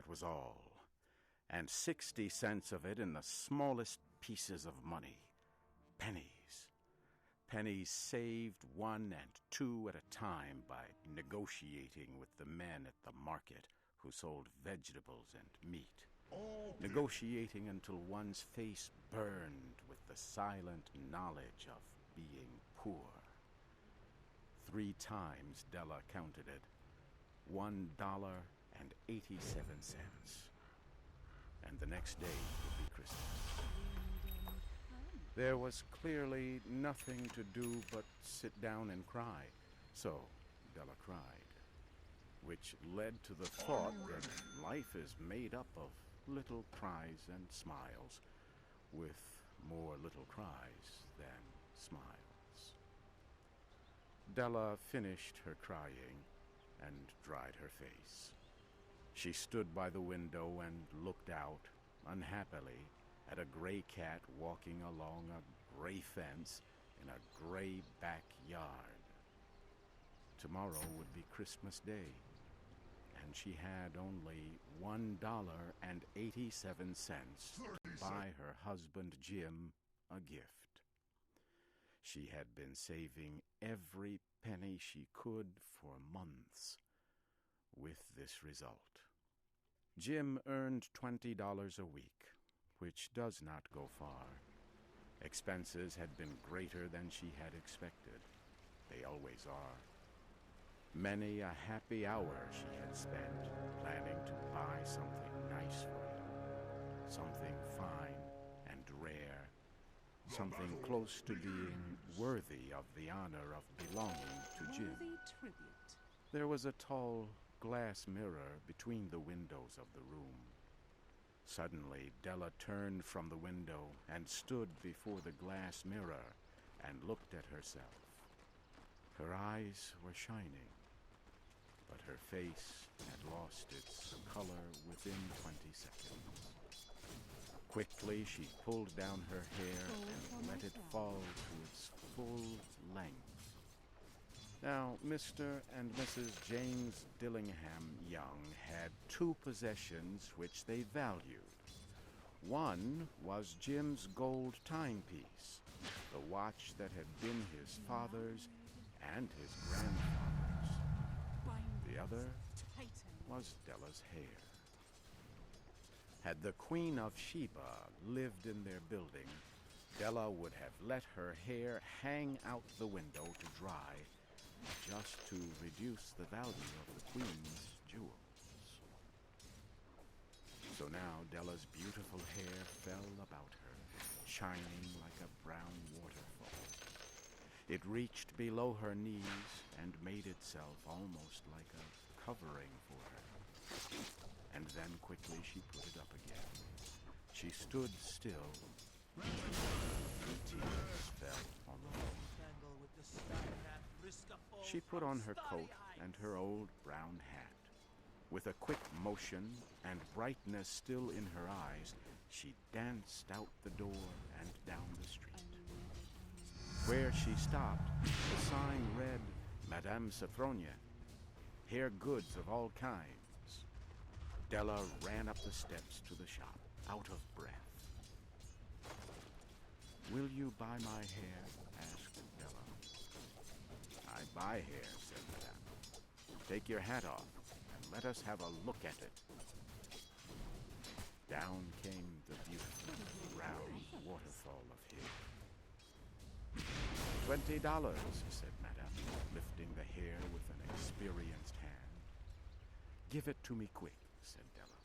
that was all, and 60 cents of it in the smallest pieces of money, pennies. Pennies saved 1 and 2 at a time by negotiating with the men at the market who sold vegetables and meat. Negotiating until one's face burned with the silent knowledge of being poor. 3 times Della counted it, $1.87. And the next day would be Christmas. There was clearly nothing to do but sit down and cry, so Della cried, which led to the thought that life is made up of little cries and smiles, with more little cries than smiles. Della finished her crying and dried her face. She stood by the window and looked out, unhappily, at a gray cat walking along a gray fence in a gray backyard. Tomorrow would be Christmas Day, and she had only $1.87 to buy her husband Jim a gift. She had been saving every penny she could for months, with this result. Jim earned $20 a week, which does not go far. Expenses had been greater than she had expected. They always are. Many a happy hour she had spent planning to buy something nice for him, something fine and rare, something close to being worthy of the honor of belonging to Jim. Worthy tribute. There was a tall glass mirror between the windows of the room. Suddenly, Della turned from the window and stood before the glass mirror and looked at herself. Her eyes were shining, but her face had lost its color within 20 seconds. Quickly, she pulled down her hair and let it fall to its full length. Now, Mr. and Mrs. James Dillingham Young had 2 possessions which they valued. One was Jim's gold timepiece, the watch that had been his father's and his grandfather's. The other was Della's hair. Had the Queen of Sheba lived in their building, Della would have let her hair hang out the window to dry, just to reduce the value of the Queen's jewels. So now Della's beautiful hair fell about her, shining like a brown waterfall. It reached below her knees and made itself almost like a covering for her. And then quickly she put it up again. She stood still. Tears fell on the floor. She put on her coat and her old brown hat. With a quick motion and brightness still in her eyes, she danced out the door and down the street. Where she stopped, the sign read, Madame Sophronia, hair goods of all kinds. Della ran up the steps to the shop, out of breath. Will you buy my hair? Asked Della. I buy hair, said Madame. Take your hat off and let us have a look at it. Down came the beautiful round waterfall of hair. $20, said Madame, lifting the hair with an experienced hand. Give it to me quick, said Della.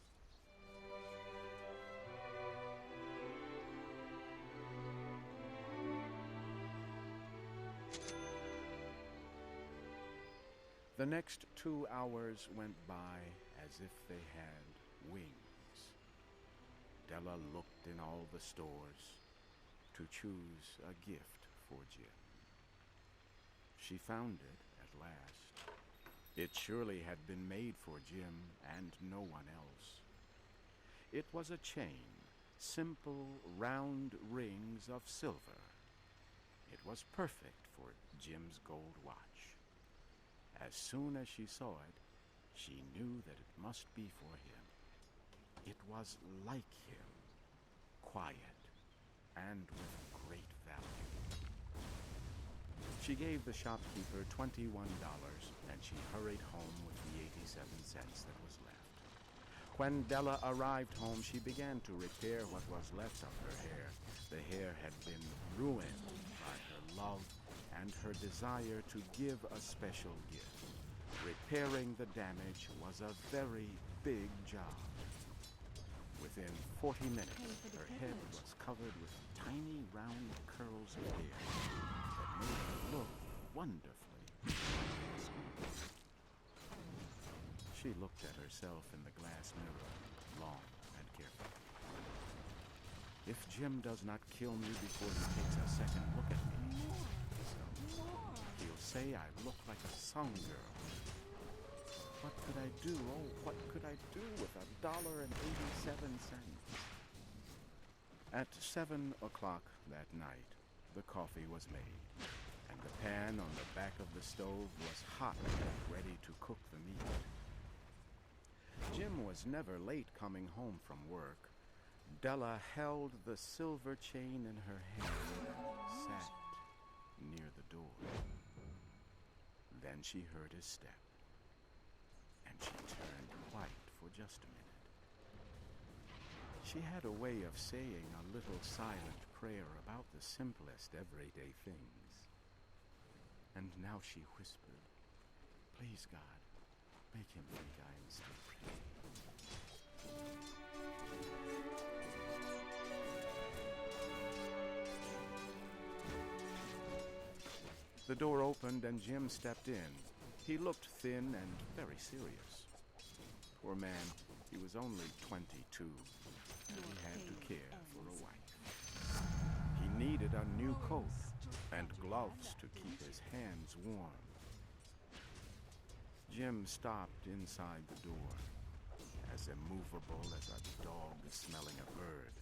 The next 2 hours went by as if they had wings. Della looked in all the stores to choose a gift for Jim. She found it at last. It surely had been made for Jim and no one else. It was a chain, simple round rings of silver. It was perfect for Jim's gold watch. As soon as she saw it, she knew that it must be for him. It was like him, quiet, and with great value. She gave the shopkeeper $21, and she hurried home with the 87 cents that was left. When Della arrived home, she began to repair what was left of her hair. The hair had been ruined by her love and her desire to give a special gift. Repairing the damage was a very big job. Within 40 minutes, her head was covered with tiny round curls of hair that made her look wonderfully. She looked at herself in the glass mirror long and carefully. If Jim does not kill me before he takes a second look at me, he'll say I look like a song girl. What could I do? Oh, what could I do with $1.87? At 7 o'clock that night, the coffee was made, and the pan on the back of the stove was hot and ready to cook the meat. Jim was never late coming home from work. Della held the silver chain in her hand and sat near the door. Then she heard his step, and she turned white for just a minute. She had a way of saying a little silent prayer about the simplest everyday things. And now she whispered, "Please, God, make him think I am still pretty." The door opened and Jim stepped in. He looked thin and very serious. Poor man, he was only 22, and he had to care for a wife. He needed a new coat and gloves to keep his hands warm. Jim stopped inside the door, as immovable as a dog smelling a bird.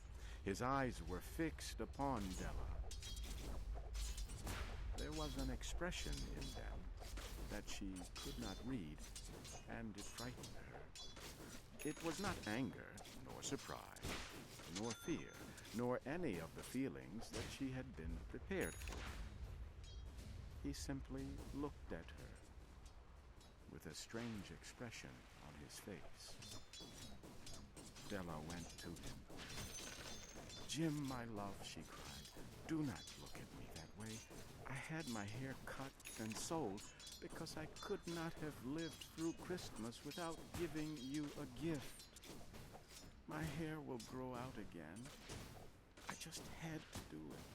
His eyes were fixed upon Della. There was an expression in them that she could not read, and it frightened her. It was not anger, nor surprise, nor fear, nor any of the feelings that she had been prepared for. He simply looked at her with a strange expression on his face. Della went to him. "Jim, my love," she cried, "do not look at me that way. I had my hair cut and sold because I could not have lived through Christmas without giving you a gift. My hair will grow out again. I just had to do it.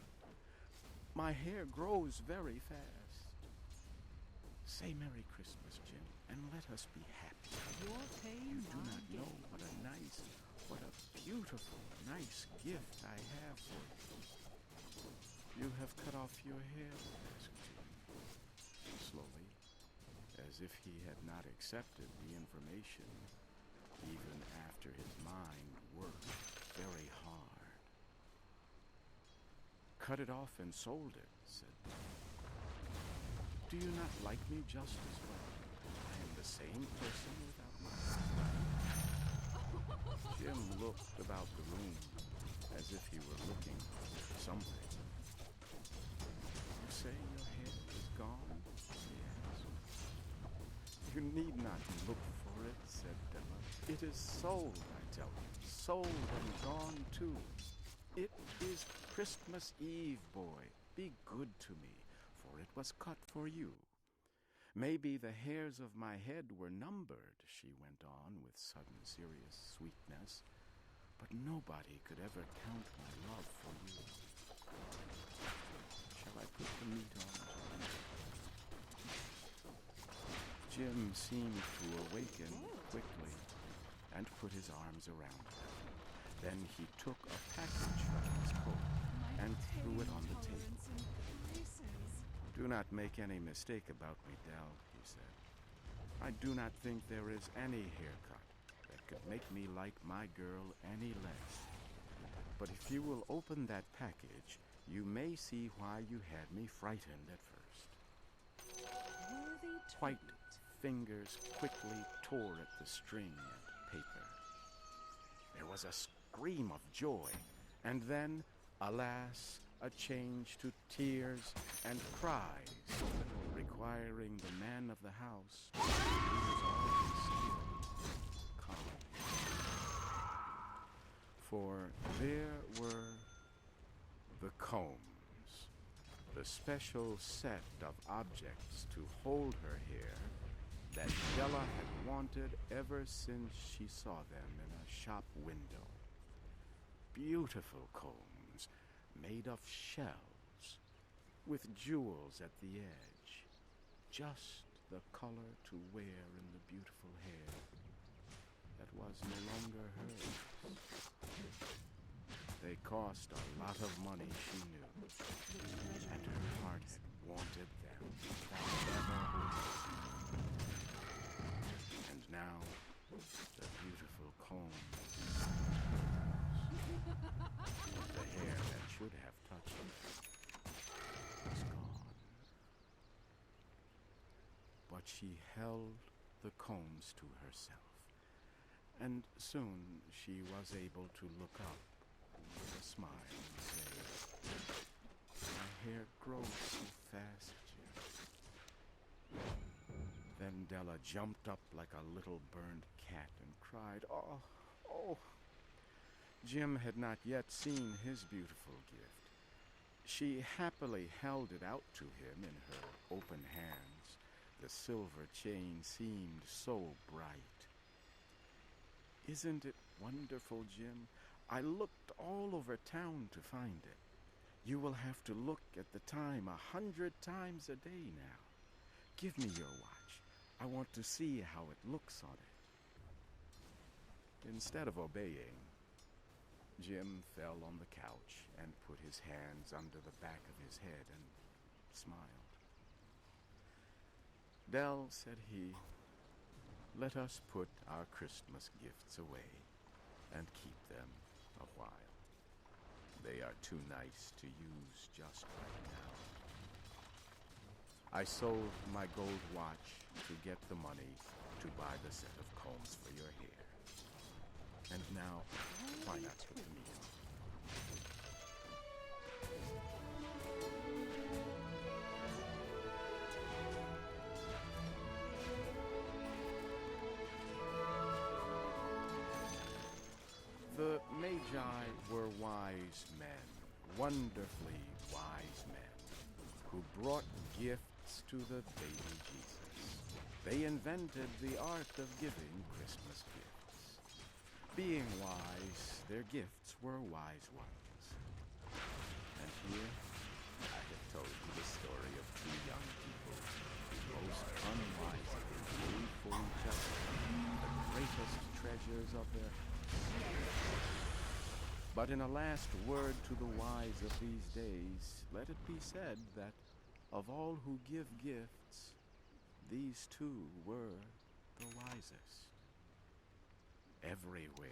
My hair grows very fast. Say Merry Christmas, Jim, and let us be happy. You do not know what a beautiful, nice gift I have for you." "You have cut off your hair?" asked Jim, slowly, as if he had not accepted the information, even after his mind worked very hard. "Cut it off and sold it," said Jim. "Do you not like me just as well? I am the same person without my hair." Jim looked about the room as if he were looking for something. "You say your hair is gone?" he asked. "You need not look for it," said Della. "It is sold, I tell you. Sold and gone too. It is Christmas Eve, boy. Be good to me, for it was cut for you. Maybe the hairs of my head were numbered," she went on with sudden serious sweetness, "but nobody could ever count my love for you. Shall I put the meat on, Jim?" Jim seemed to awaken quickly and put his arms around her. Then he took a package from his coat and threw it on the table. "Do not make any mistake about me, Dell," he said. "I do not think there is any haircut that could make me like my girl any less. But if you will open that package, you may see why you had me frightened at first." White fingers quickly tore at the string and paper. There was a scream of joy, and then, alas, a change to tears and cries, requiring the man of the house to use all his skill, calm. For there were the combs, the special set of objects to hold her hair that Della had wanted ever since she saw them in a shop window. Beautiful combs made of shells, with jewels at the edge, just the color to wear in the beautiful hair that was no longer hers. They cost a lot of money, she knew, and her heart had wanted them without ever hoping. And now, the beautiful combs, the hair that should have touched her, was gone. But she held the combs to herself, and soon she was able to look up with a smile and say, "My hair grows so fast, Jim." Then Della jumped up like a little burned cat and cried, "Oh, oh!" Jim had not yet seen his beautiful gift. She happily held it out to him in her open hands. The silver chain seemed so bright. "Isn't it wonderful, Jim? I looked all over town to find it. You will have to look at the time 100 times a day now. Give me your watch. I want to see how it looks on it." Instead of obeying, Jim fell on the couch and put his hands under the back of his head and smiled. "Dell," said he, "let us put our Christmas gifts away and keep them a while. They are too nice to use just right now. I sold my gold watch to get the money to buy the set of combs for your hair. And now, why not put the meat on?" The Magi were wise men, wonderfully wise men, who brought gifts to the baby Jesus. They invented the art of giving Christmas gifts. Being wise, their gifts were wise ones. And here, I have told you the story of two young people who most unwisely gave for each other the greatest treasures of their hearts. But in a last word to the wise of these days, let it be said that of all who give gifts, these two were the wisest. Everywhere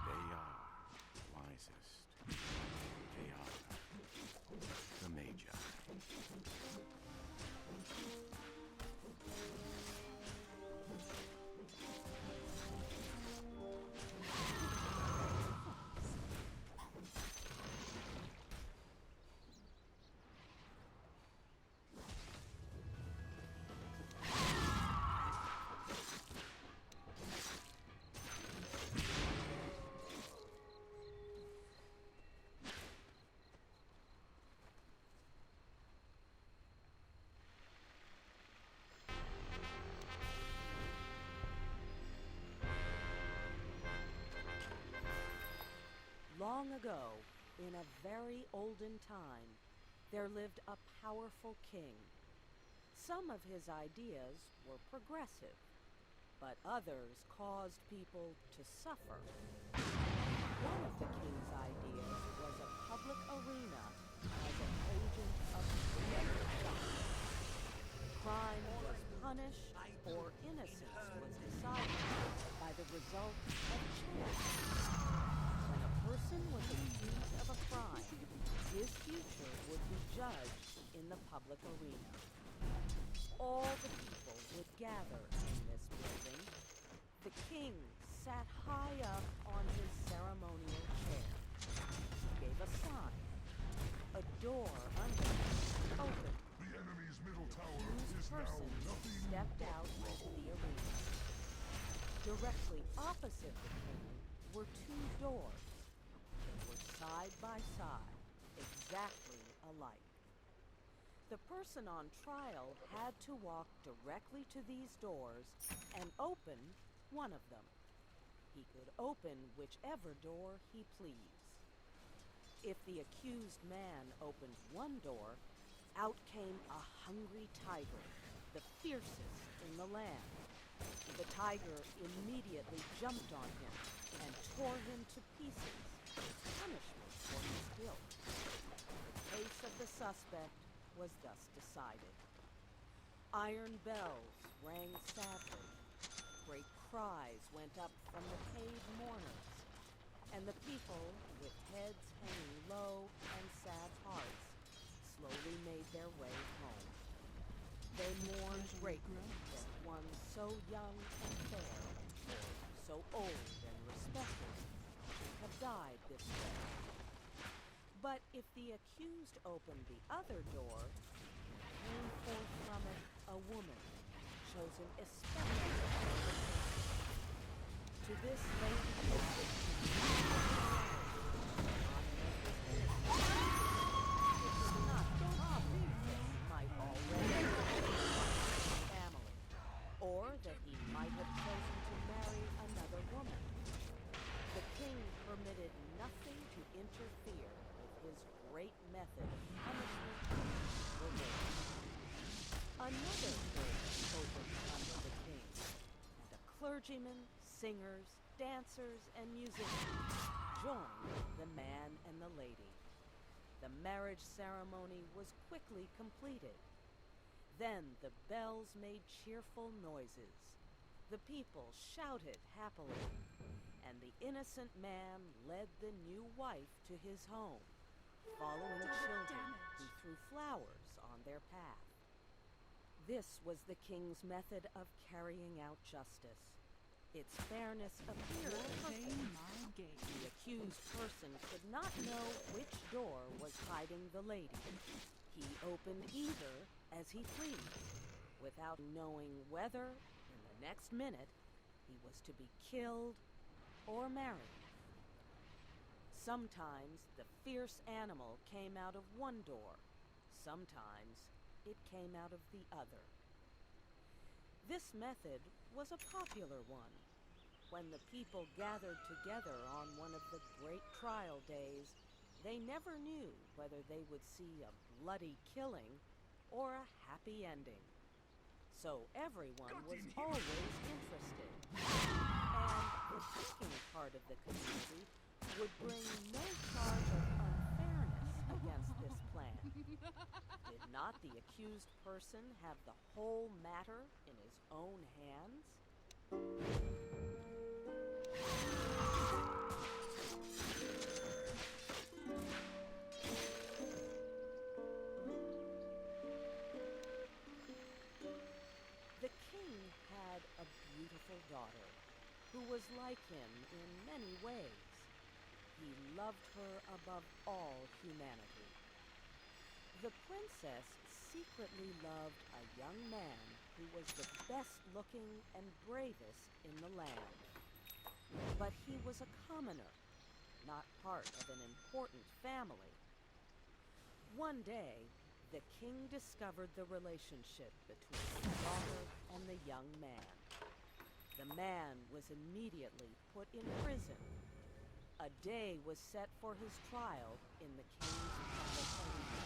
they are wisest. They are the Magi. Long ago, in a very olden time, there lived a powerful king. Some of his ideas were progressive, but others caused people to suffer. One of the king's ideas was a public arena as an agent of justice. Crime was punished, or innocence was decided by the result of chance. When a person was accused of a crime, his future would be judged in the public arena. All the people would gather in this building. The king sat high up on his Directly opposite the king were two doors. They were side by side, exactly alike. The person on trial had to walk directly to these doors and open one of them. He could open whichever door he pleased. If the accused man opened one door, out came a hungry tiger, the fiercest in the land. The tiger immediately jumped on him and tore him to pieces as punishment for his guilt. The case of the suspect was thus decided. Iron bells rang sadly. Great cries went up from the cave mourners, and the people, with heads hanging low and sad hearts, slowly made their way home. They mourned greatly that one so young and fair, or so old and respected, should have died this way. But if the accused opened the other door, came forth from it a woman, chosen especially for the purpose. To this lady was the it was not obvious that he might already have a family, or that he might have chosen to marry another woman. The king permitted nothing to interfere with his great method of punishment and revenge. Another door opened under the king, and a clergyman, singers, dancers, and musicians joined the man and the lady. The marriage ceremony was quickly completed. Then the bells made cheerful noises. The people shouted happily, and the innocent man led the new wife to his home, following children who threw flowers on their path. This was the king's method of carrying out justice. Its fairness appeared perfect. The accused person could not know which door was hiding the lady. He opened either as he pleased, without knowing whether, in the next minute, he was to be killed or married. Sometimes the fierce animal came out of one door. Sometimes it came out of the other. This method was a popular one. When the people gathered together on one of the great trial days, they never knew whether they would see a bloody killing or a happy ending. So everyone was always interested. And the thinking part of the community would bring no charge of unfairness against this plan. Did not the accused person have the whole matter in his own hands? The king had a beautiful daughter who was like him in many ways. He loved her above all humanity. The princess secretly loved a young man who was the best-looking and bravest in the land. But he was a commoner, not part of an important family. One day, the king discovered the relationship between the daughter and the young man. The man was immediately put in prison. A day was set for his trial in the king's palace arena.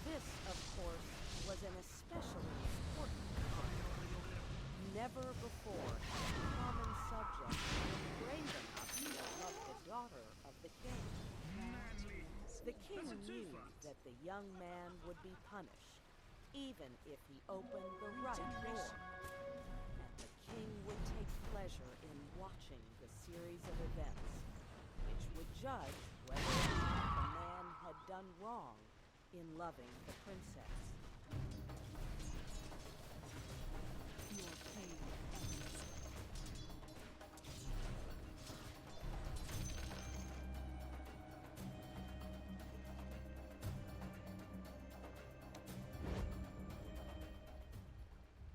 This, of course, was an especially important one. Never before had a common subject been brave enough to love the daughter of the king. The king knew that the young man would be punished, even if he opened the right door. And the king would take pleasure in watching the series of events, which would judge whether or not the man had done wrong in loving the princess. Your pain ends.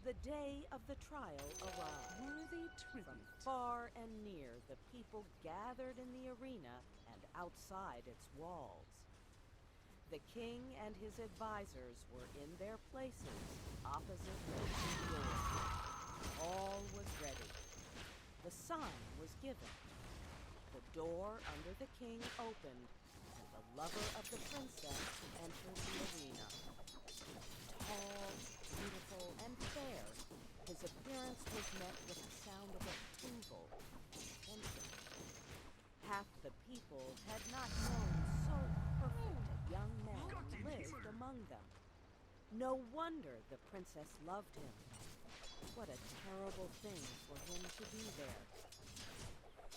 The day of the trial arrived. Worthy From tribute. far and near, the people gathered in the arena and outside its walls. The king and his advisors were in their places, opposite the two doors. All was ready. The sign was given. The door under the king opened, and the lover of the princess entered the arena. Tall, beautiful, and fair, his appearance was met with the sound of approval and attention. Half the people had not known so perfect a young man lived among them. No wonder the princess loved him. What a terrible thing for him to be there.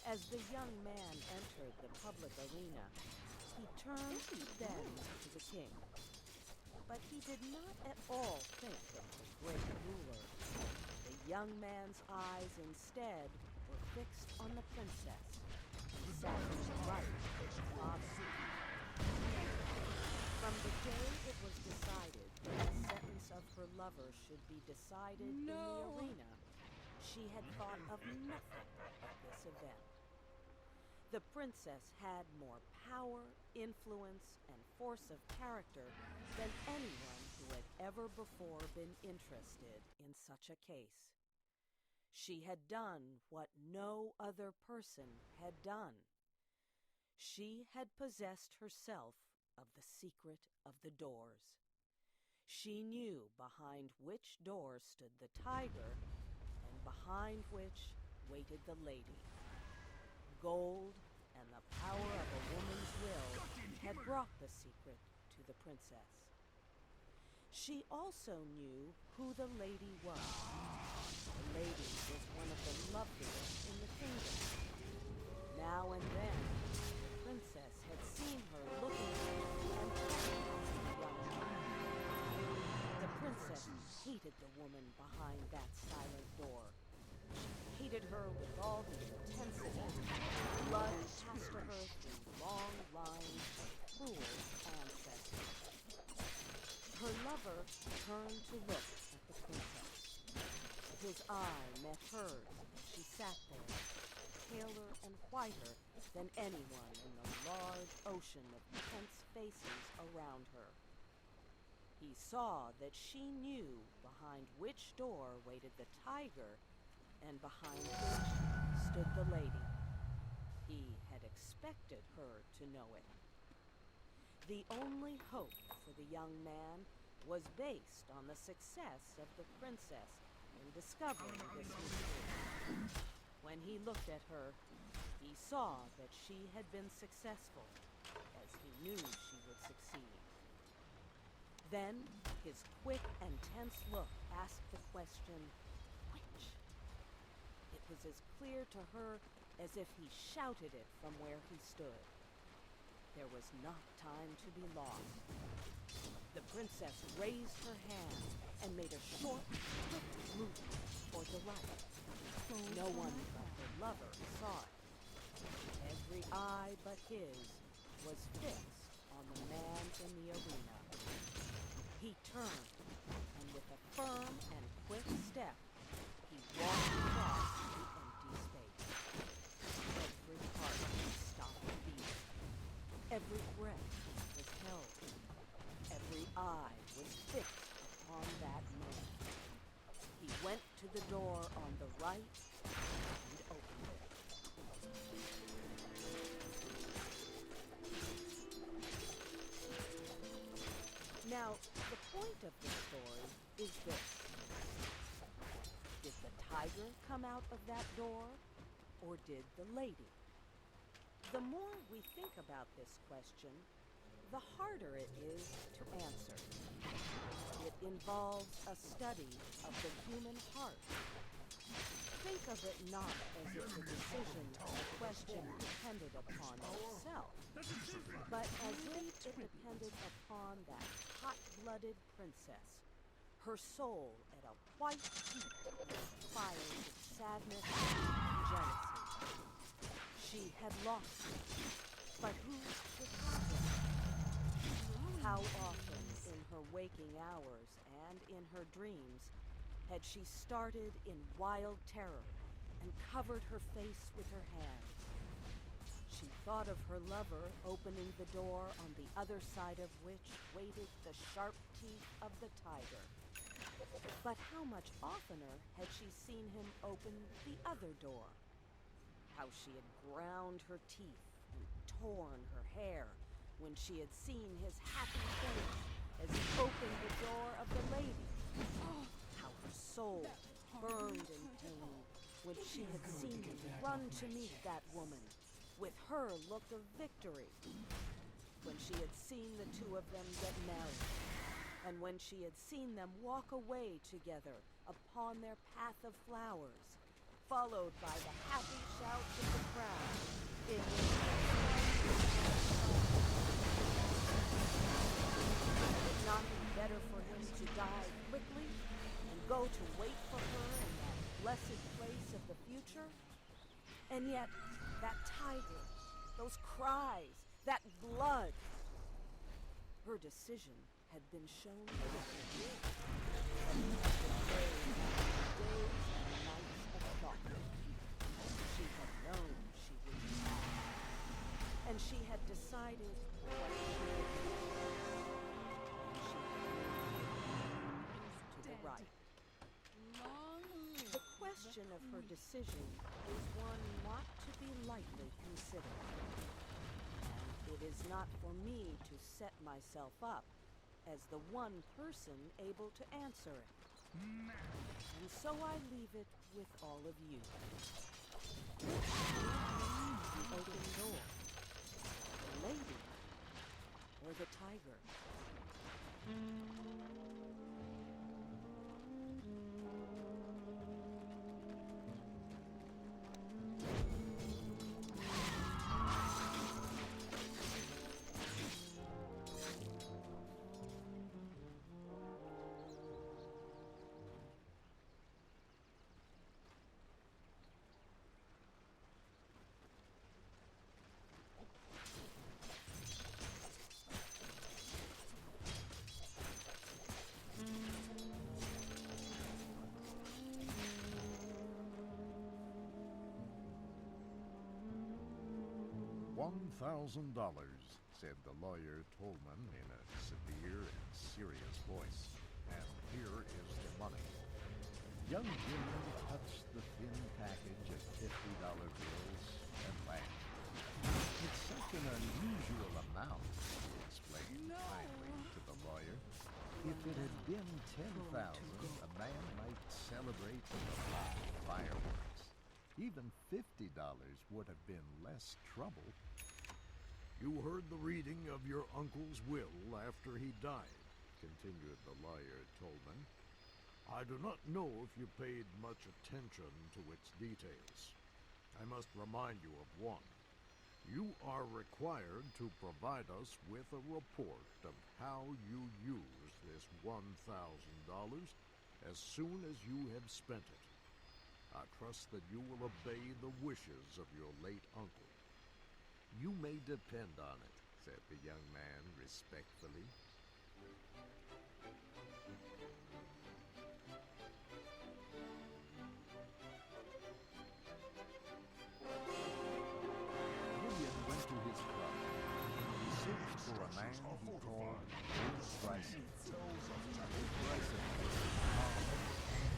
As the young man entered the public arena, he turned to bend to the king. But he did not at all think of the great ruler. The young man's eyes instead were fixed on the princess, who sat to the right of the father. From the day it was decided that the sentence of her lover should be decided in the arena, she had thought of nothing but this event. The princess had more power, influence, and force of character than anyone who had ever before been interested in such a case. She had done what no other person had done. She had possessed herself of the secret of the doors. She knew behind which door stood the tiger and behind which waited the lady. Gold and the power of a woman's will had brought the secret to the princess. She also knew who the lady was. The lady was one of the loveliest in the kingdom. Now and then, the princess had seen her looking and talking to the young man. The princess hated the woman behind that silent door. She hated her with all the intensity. Blood passed to her through long lines of cruel ancestors. Her lover turned to look at the princess. His eye met hers as she sat there, paler and whiter than anyone in the large ocean of tense faces around her. He saw that she knew behind which door waited the tiger and behind which stood the lady. He had expected her to know it. The only hope for the young man was based on the success of the princess in discovering this mystery. When he looked at her, he saw that she had been successful, as he knew she would succeed. Then, his quick and tense look asked the question, which? It was as clear to her as if he shouted it from where he stood. There was not time to be lost. The princess raised her hand and made a short, quick movement toward the right. No one but her lover saw it. Every eye but his was fixed on the man in the arena. He turned, and with a firm and quick step, he walked across the empty space. Every heart stopped beating. Every breath was held. Every eye was fixed upon that man. He went to the door on the right and opened it. Now, the point of the story is this. Did the tiger come out of that door, or did the lady? The more we think about this question, the harder it is to answer. It involves a study of the human heart. Think of it not as if the decision of the question depended upon itself, but as if it depended upon that hot-blooded princess, her soul at a white heat with fires of sadness and jealousy. She had lost him, but who should have him? How often in her waking hours and in her dreams had she started in wild terror and covered her face with her hands. She thought of her lover opening the door on the other side of which waited the sharp teeth of the tiger. But how much oftener had she seen him open the other door? How she had ground her teeth and torn her hair when she had seen his happy face as he opened the door of the lady. How her soul burned in pain when she had seen him run to meet that woman with her look of victory. When she had seen the two of them get married, and when she had seen them walk away together upon their path of flowers, followed by the happy shouts of the crowd, in which would it not be better for him to die quickly and go to wait for her in that blessed place of the future? And yet, that tiger, those cries, that blood. Her decision had been shown quickly. Days and nights of thought. She had known she would die. And she had decided what she would do. And she had moved to the right. The question of her decision is one not to be lightly considered. And it is not for me to set myself up as the one person able to answer it. And so I leave it with all of you. The open door, the lady, or the tiger? $1,000, said the lawyer Tolman in a severe and serious voice. And here is the money. Young Jimmy touched the thin package of $50 bills and laughed. It's such an unusual amount, he explained kindly to the lawyer. If it had been $10,000, a man might celebrate with a lot of fireworks. Even $50 would have been less trouble. You heard the reading of your uncle's will after he died, continued the lawyer Tolman. I do not know if you paid much attention to its details. I must remind you of one. You are required to provide us with a report of how you used this $1,000 as soon as you have spent it. I trust that you will obey the wishes of your late uncle. You may depend on it, said the young man respectfully. William went to his club. He searched for a man he called Old Bryson. Old Bryson was a calm,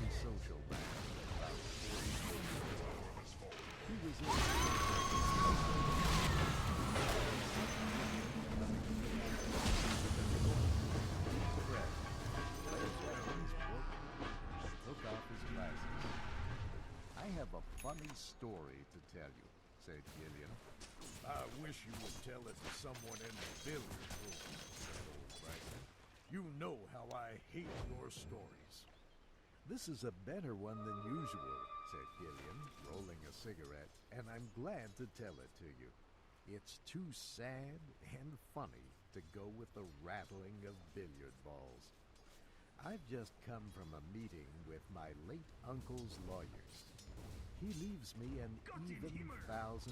antisocial man of about 40. He was took off his glasses. I have a funny story to tell you, said Gillian. I wish you would tell it to someone in the billiard room, said Old Bryson. You know how I hate your stories. This is a better one than usual, said Gillian, rolling a cigarette, and I'm glad to tell it to you. It's too sad and funny to go with the rattling of billiard balls. I've just come from a meeting with my late uncle's lawyers. He leaves me an even $1,000.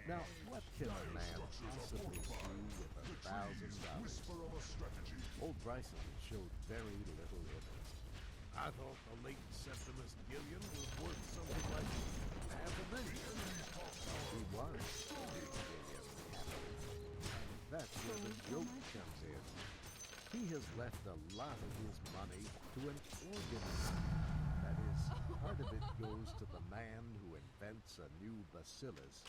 Now, what can a man possibly do with $1,000? Old Bryson showed very little interest. I thought the late Septimus Gillian was worth something like $500,000. He was, said Gillian happily. That's where the joke comes in. He has left a lot of his money to an organism. That is, part of it goes to the man who invents a new bacillus,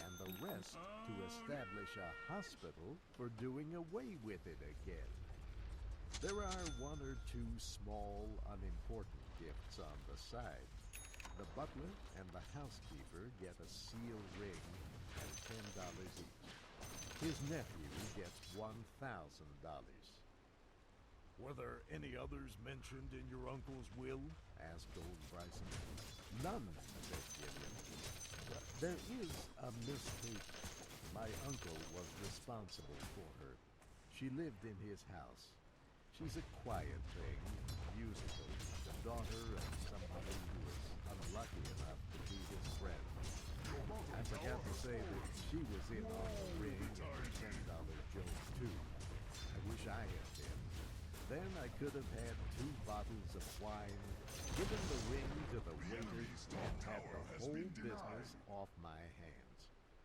and the rest to establish a hospital for doing away with it again. There are one or two small, unimportant gifts on the side. The butler and the housekeeper get a seal ring and $10 each. His nephew gets $1,000. Were there any others mentioned in your uncle's will? Asked old Bryson. None, said Gillian. There is a Miss Kate. My uncle was responsible for her. She lived in his house. She's a quiet thing, musical, the daughter of somebody who was unlucky enough to be his friend. I forgot to say that she was in on the ring and the $10 joke, too. I wish I had been. Then I could have had 2 bottles of wine, given the ring to the waiter, and had the whole business off my hands.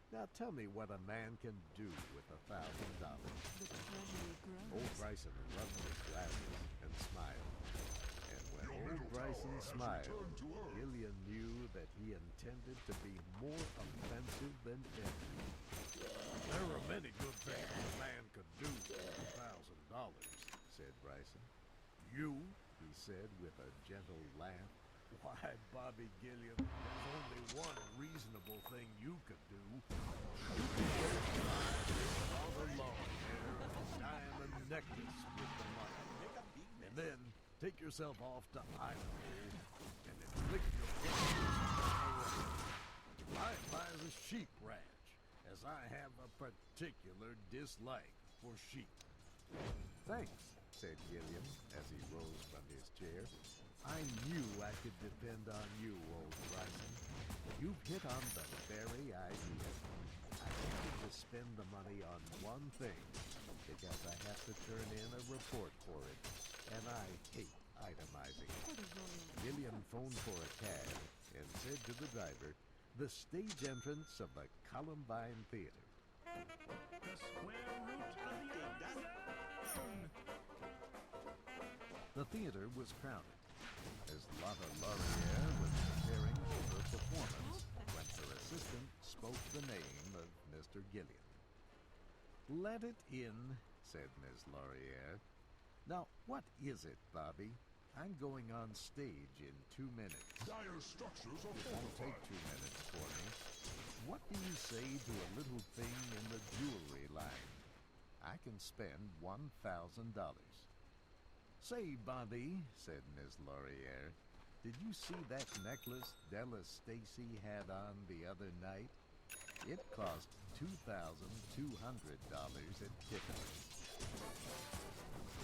Now tell me what a man can do with $1,000. The treasury grows. Old Bryson rubbed his glasses and smiled. And when old Bryson smiled, Gillian knew that he intended to be more offensive than ever. There are many good things a man could do with $1,000, said Bryson. You? He said with a gentle laugh. Why, Bobby Gillian, there's only one reasonable thing you could do. You could buy rather long hair and a diamond necklace with the money. And then take yourself off to Idaho and inflict your fingers. Likewise a sheep ranch, as I have a particular dislike for sheep. Thanks, said Gillian as he rose from his chair. I knew I could depend on you, old Bryson. You've hit on the very idea. I wanted to spend the money on one thing, because I have to turn in a report for it, and I hate itemizing. For the royal Gillian phoned for a cab and said to the driver, the stage entrance of the Columbine Theater. The square root of the unknown. The theater was crowded, as Lotta Laurier was preparing for her performance when her assistant spoke the name of Mr. Gillian. Let it in, said Miss Laurier. Now, what is it, Bobby? I'm going on stage in 2 minutes. Dire structures are It won't take fortified. 2 minutes for me. What do you say to a little thing in the jewelry line? I can spend $1,000. Say, Bobby, said Miss Laurier, did you see that necklace Della Stacy had on the other night? It cost $2,200 at Tiffany's.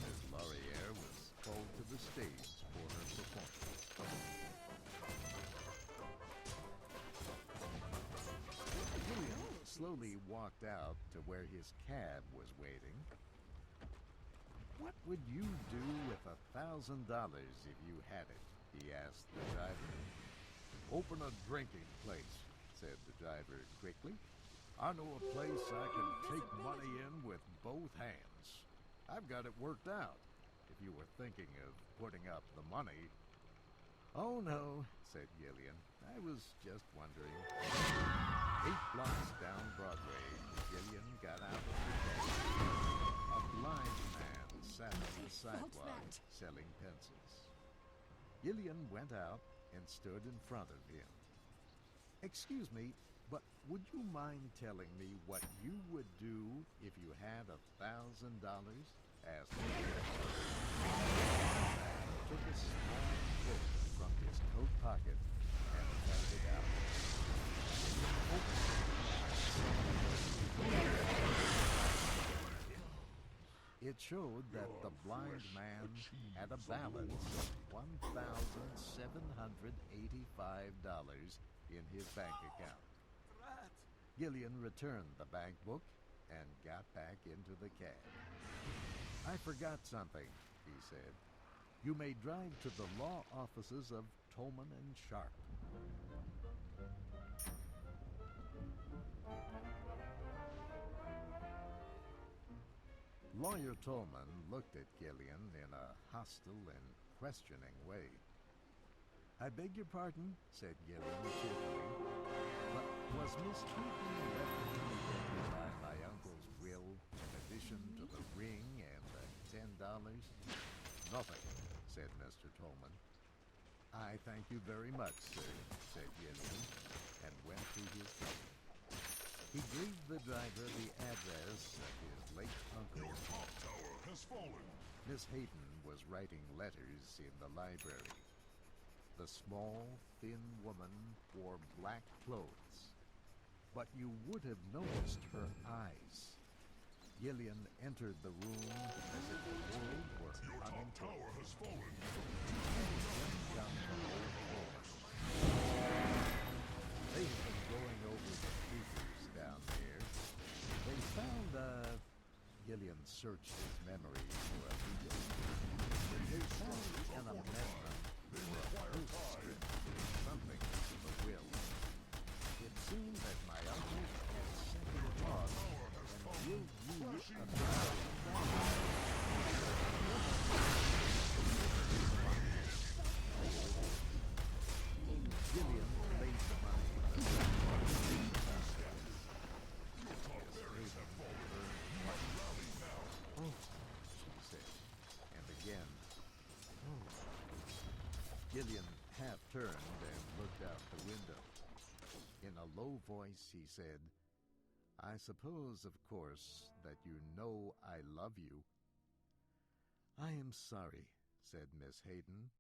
Miss Laurier was called to the stage for her performance. Gillian slowly walked out to where his cab was waiting. What would you do with $1,000 if you had it? He asked the driver. Open a drinking place, said the driver quickly. I know a place I can take money in with both hands. I've got it worked out, if you were thinking of putting up the money. Oh, no, said Gillian. I was just wondering. 8 blocks down Broadway, Gillian got out of the cab. A blind man sat on the sidewalk selling pencils. Gillian went out and stood in front of him. Excuse me, but would you mind telling me what you would do if you had $1,000? Asked Gillian. Took a small book from his coat pocket and held it out. It showed that the blind man had a balance of $1,785 in his bank account. Gillian returned the bank book and got back into the cab. I forgot something, he said. You may drive to the law offices of Tolman and Sharp. Lawyer Tolman looked at Gillian in a hostile and questioning way. "I beg your pardon," said Gillian cheerfully, "but was Miss Heaton left immediately by my uncle's will in addition to the ring and the $10? "Nothing," said Mr. Tolman. "I thank you very much, sir," said Gillian, and went to his car. He gave the driver the address of his late uncle. Your top tower has fallen. Miss Hayden was writing letters in the library. The small, thin woman wore black clothes, but you would have noticed her eyes. Gillian entered the room as if the world were Your top unimportant. tower has fallen. Went down the whole floor. They had been going over the papers down there. They found Gillian searched his memory for a few. They found an amendment for a postscript, something to the will. It seemed that my uncle had second thought and willed you a bride. Gillian laid the money in the "Oh," she said, and again, "Oh." Gillian half turned and looked out the window. In a low voice, he said, "I suppose, of course, that you know I love you." "I am sorry," said Miss Hayden,